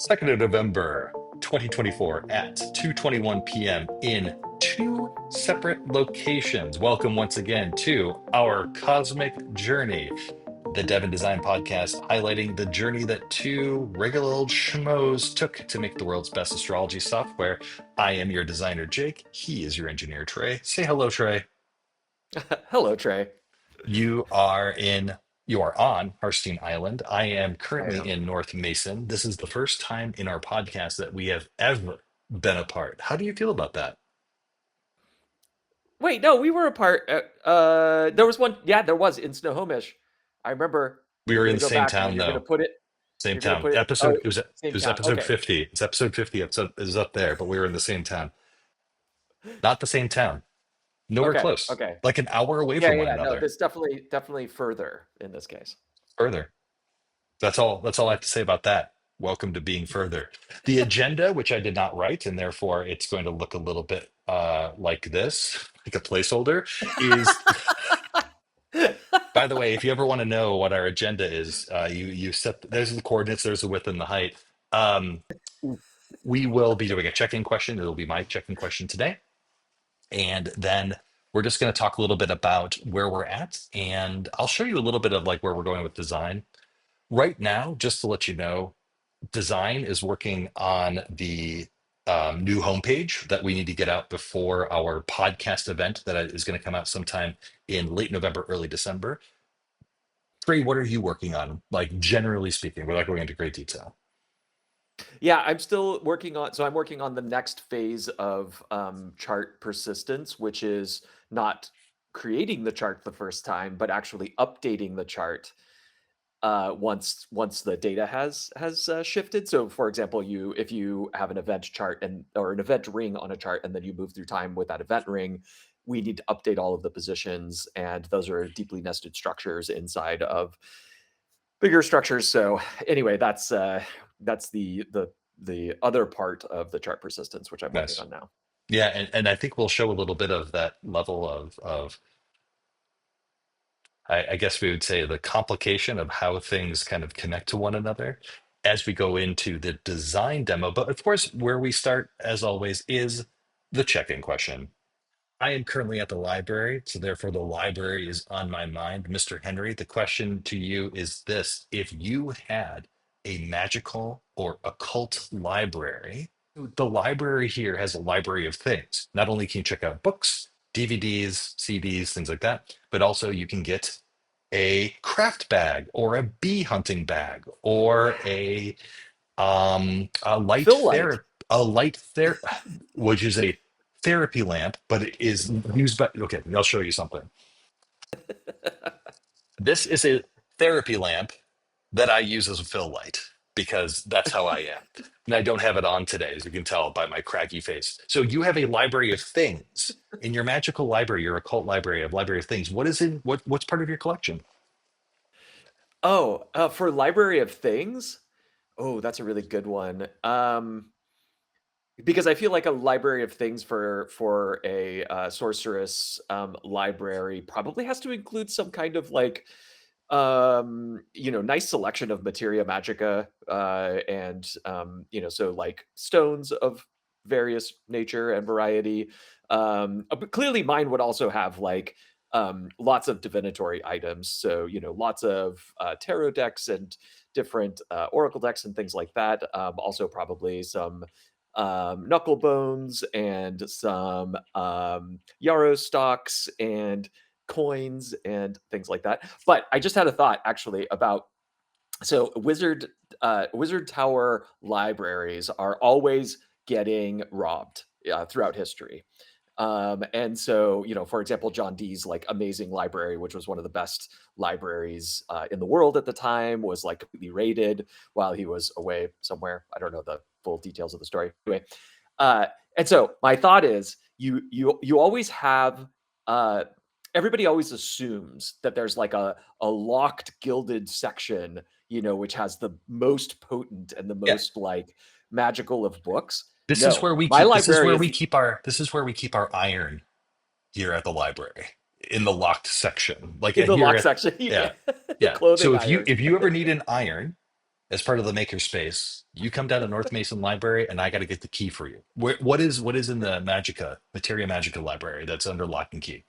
2nd of November 2024 at 2:21 p.m. in two separate locations. Welcome once again to our cosmic journey, the Devon Design Podcast, highlighting the journey that two regular old schmoes took to make the world's best astrology software. I am your designer, Jake. He is your engineer, Trey. Say hello, Trey. Hello, Trey. You are in you are on Harstine Island. I am I currently am. in North Mason. This is the first time in our podcast that we have ever been apart. How do you feel about that? Wait, no, we were apart. There was one. Yeah, there was in Snohomish. I remember. We You're were in gonna the go same back and town you're gonna though. put it. Same You're gonna town. put it. Oh, Episode it same was town. episode Okay. 50. It's episode 50. Episode is up there, but we were in the same town. Not the same town. Nowhere Okay. close. Okay. Like an hour away Yeah, from yeah, one yeah. No, another. this definitely further in this case. Further. That's all I have to say about that. Welcome to being further. The agenda, which I did not write, and therefore it's going to look a little bit like this, like a placeholder, is by the way, if you ever want to know what our agenda is, you set there's the coordinates, there's the width and the height. Um, we will be doing a check-in question. It'll be my check-in question today. And then we're just going to talk a little bit about where we're at, and I'll show you a little bit of like where we're going with design. Right now, just to let you know, design is working on the new homepage that we need to get out before our podcast event that is going to come out sometime in late November, early December. Trey, what are you working on? Like generally speaking, without going into great detail. Yeah, I'm still working on. So I'm working on the next phase of chart persistence, which is not creating the chart the first time, but actually updating the chart once the data has shifted. So, for example, if you have an event chart and or an event ring on a chart, and then you move through time with that event ring, we need to update all of the positions, and those are deeply nested structures inside of bigger structures. So, anyway, that's the other part of the chart persistence, which I'm working Nice. on now. Yeah, and I think we'll show a little bit of that level of I guess we would say the complication of how things kind of connect to one another as we go into the design demo. But of course, where we start, as always, is the check-in question. I am currently at the library, so therefore the library is on my mind. Mr. Henry, the question to you is this: if you had a magical or occult library, the library here has a library of things. Not only can you check out books, DVDs, CDs, things like that, but also you can get a craft bag or a bee hunting bag or a light Fill light. therapy which is a therapy lamp, but it is used by okay, I'll show you something. This is a therapy lamp that I use as a fill light because that's how I am. And I don't have it on today, as you can tell by my craggy face. So you have a library of things. In your magical library, your occult library of library of things. What is in what's part of your collection? Oh, for library of things. Oh, that's a really good one. Because I feel like a library of things for a sorceress library probably has to include some kind of like nice selection of materia magica and so like stones of various nature and variety. But clearly mine would also have like lots of divinatory items, so lots of tarot decks and different oracle decks and things like that. Also probably some knuckle bones and some yarrow stocks and coins and things like that. But I just had a thought actually about so wizard tower libraries are always getting robbed throughout history. And so, for example, John Dee's like amazing library, which was one of the best libraries in the world at the time, was like completely raided while he was away somewhere. I don't know the full details of the story. Anyway, uh, and so my thought is, you always have uh, everybody always assumes that there's like a locked gilded section, which has the most potent and the Yeah. most like magical of books. This is No, where we my keep this is library where is we the keep our this is where we keep our iron here at the library in the locked section. Like in the here lock at section. yeah. The Yeah. So clothing if you iron. if you ever need an iron, as part of the makerspace, you come down to North Mason Library, and I got to get the key for you. What is in the Magica Materia Magica library that's under lock and key?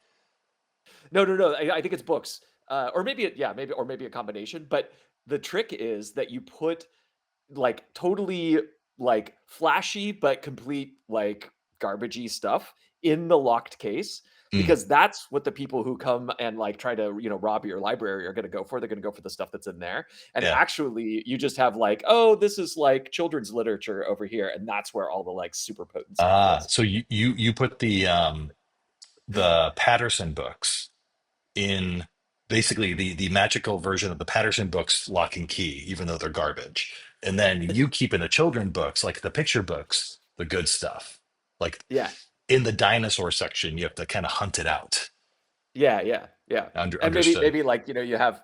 No, no, no. I think it's books, or maybe yeah, maybe a combination. But the trick is that you put like totally like flashy but complete like garbagey stuff in the locked case Mm, because that's what the people who come and like try to rob your library are going to go for. They're going to go for the stuff that's in there, and yeah. actually you just have like, oh, this is like children's literature over here, and that's where all the like super potent stuff Ah, is. so you put the Patterson books in basically the magical version of the Patterson books lock and key, even though they're garbage. And then you keep in the children books, like the picture books, the good stuff. Like Yeah, in the dinosaur section, you have to kind of hunt it out. yeah, yeah, yeah. And maybe Understood. like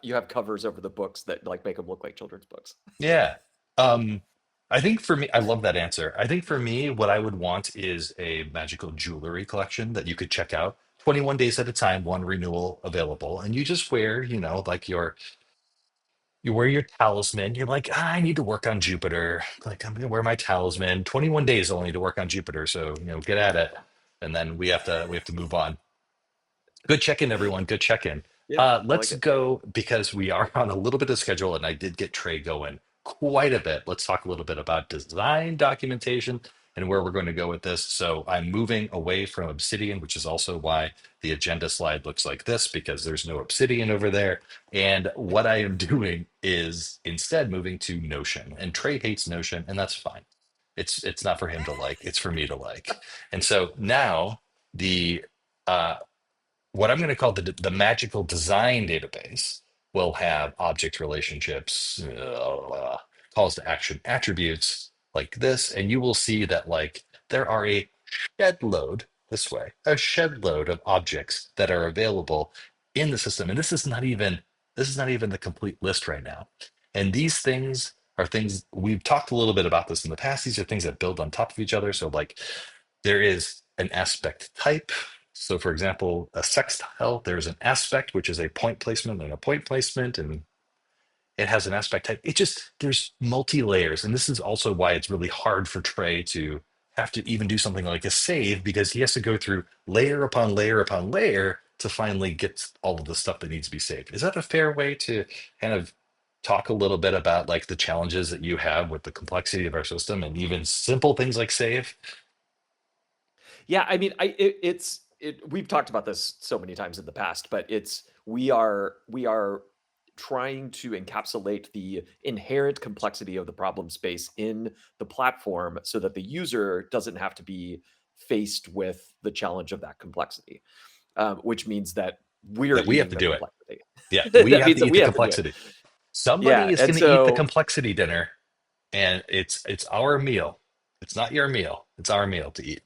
you have covers over the books that like make them look like children's books. Yeah. Um, I think for me, I love that answer. I think for me, what I would want is a magical jewelry collection that you could check out 21 days at a time, one renewal available. And you just wear, like you wear your talisman. You're like, I need to work on Jupiter. Like, I'm gonna wear my talisman. 21 days only to work on Jupiter. So, get at it. And then we have to move on. Good check-in, everyone. Good check-in. Yeah, I like Let's it. go because we are on a little bit of schedule, and I did get Trey going quite a bit. Let's talk a little bit about design documentation and where we're going to go with this. So I'm moving away from Obsidian, which is also why the agenda slide looks like this, because there's no Obsidian over there. And what I am doing is instead moving to Notion. And Trey hates Notion, and that's fine. It's not for him to like, it's for me to like. And so now the uh, what I'm going to call the magical design database will have object relationships, calls to action attributes like this, and you will see that like there are a shed load this way, a shed load of objects that are available in the system, and this is not even the complete list right now. And these things are things we've talked a little bit about this in the past. These are things that build on top of each other. So like there is an aspect type. So, for example, a sextile, there's an aspect, which is a point placement and a point placement, and it has an aspect type. There's multi layers. And this is also why it's really hard for Trey to have to even do something like a save because he has to go through layer upon layer upon layer to finally get all of the stuff that needs to be saved. Is that a fair way to kind of talk a little bit about like the challenges that you have with the complexity of our system and even simple things like save? Yeah, I mean, we've talked about this so many times in the past, but we are trying to encapsulate the inherent complexity of the problem space in the platform so that the user doesn't have to be faced with the challenge of that complexity, which means that we're That we have eating to the do it. complexity. Yeah, we That have means to that eat we the have to do it. complexity. Somebody Yeah, is and going to eat the so complexity dinner, and it's our meal. It's not your meal. It's our meal to eat.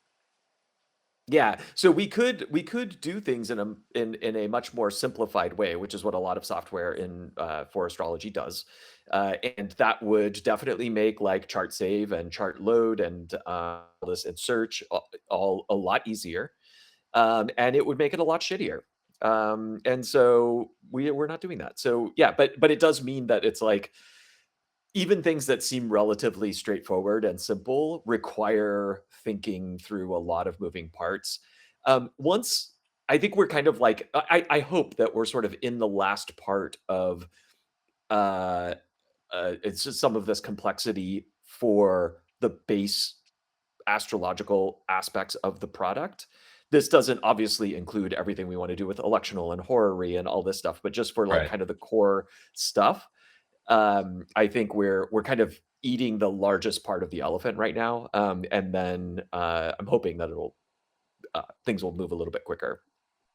yeah, so we could do things in a much more simplified way, which is what a lot of software in for astrology does, and that would definitely make like chart save and chart load and this and search all a lot easier, and it would make it a lot shittier. And so we're not doing that. So yeah, but it does mean that it's like even things that seem relatively straightforward and simple require thinking through a lot of moving parts. Once I think we're kind of like I hope that we're sort of in the last part of uh, it's just some of this complexity for the base astrological aspects of the product. This doesn't obviously include everything we want to do with electional and horary and all this stuff, but just for like Right. kind of the core stuff, I think we're kind of eating the largest part of the elephant right now, and then I'm hoping that it'll things will move a little bit quicker.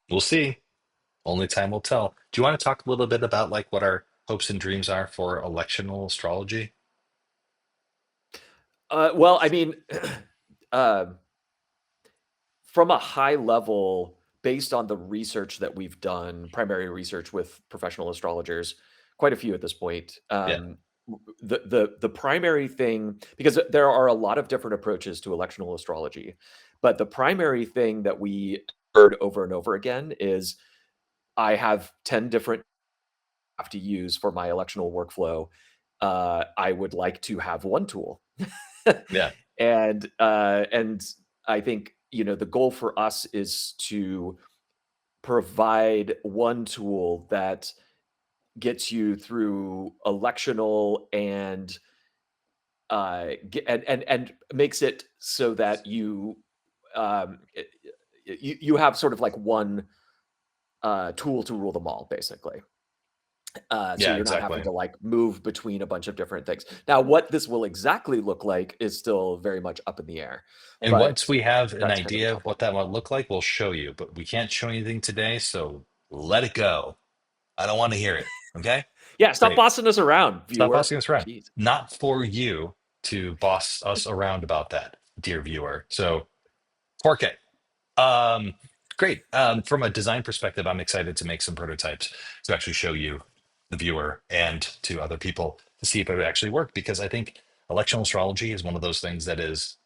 We'll see. Only time will tell. Do you want to talk a little bit about like what our hopes and dreams are for electional astrology? Well, I mean, uh, from a high level, based on the research that we've done, primary research with professional astrologers, quite a few at this point. Yeah. The primary thing, because there are a lot of different approaches to electional astrology, but the primary thing that we heard over and over again is I have 10 different have to use for my electional workflow. I would like to have one tool. Yeah. And I think, the goal for us is to provide one tool that gets you through electional and and makes it so that um, you have sort of like one tool to rule them all, basically. So Yeah, you're not having exactly. to like move between a bunch of different things. Now, what this will exactly look like is still very much up in the air, And but once we have an that's kind of the idea of what topic. that might look like, we'll show you. But we can't show anything today, so let it go. I don't want to hear it. Okay? Yeah, stop Great. bossing us around, Stop viewer. bossing us around. Jeez. Not for you to boss us around about that, dear viewer. So, Jorge, um, great. From a design perspective, I'm excited to make some prototypes to actually show you, the viewer, and to other people to see if it would actually work. Because I think electional astrology is one of those things that is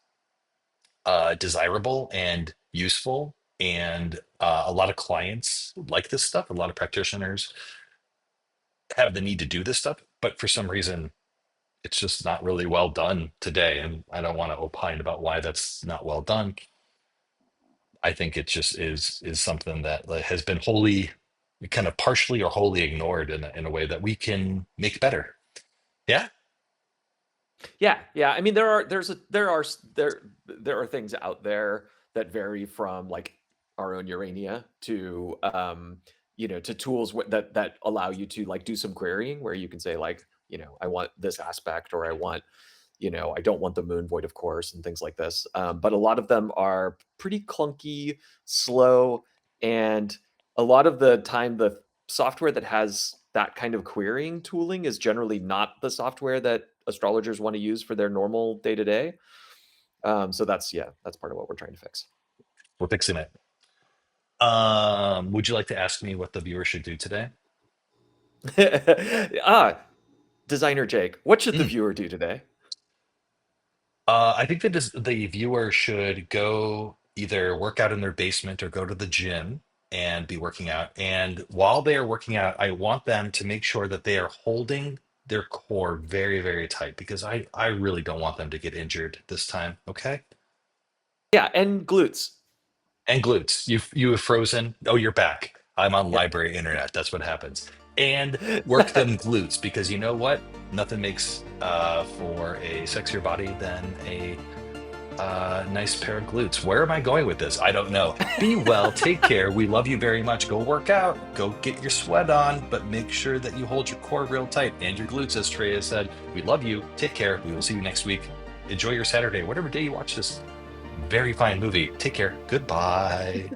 desirable and useful. And a lot of clients like this stuff. A lot of practitioners have the need to do this stuff, but for some reason, it's just not really well done today. And I don't want to opine about why that's not well done. I think it just is something that like, has been wholly, kind of partially or wholly ignored in a way that we can make better. Yeah, Yeah, yeah. I mean, there are things out there that vary from like our own Urania to to tools that allow you to like do some querying where you can say like, I want this aspect, or I want, I don't want the moon void, of course, and things like this. But a lot of them are pretty clunky, slow, and a lot of the time, the software that has that kind of querying tooling is generally not the software that astrologers want to use for their normal day to day. So that's part of what we're trying to fix. we're fixing it. Would you like to ask me what the viewer should do today? ah, Designer Jake, what should the Mm. viewer do today? I think that the viewer should go either work out in their basement or go to the gym and be working out. And while they are working out, I want them to make sure that they are holding their core very, very tight because I really don't want them to get injured this time. Okay. Yeah, and glutes. And glutes. You have frozen. Oh, you're back. I'm on Yeah. library internet. That's what happens. And work them glutes because you know what? Nothing makes for a sexier body than a nice pair of glutes. Where am I going with this? I don't know. Be well, take care. We love you very much. Go work out, go get your sweat on, but make sure that you hold your core real tight and your glutes, as Treya said. We love you. Take care. We will see you next week. Enjoy your Saturday, whatever day you watch this very fine movie. Take care. Goodbye.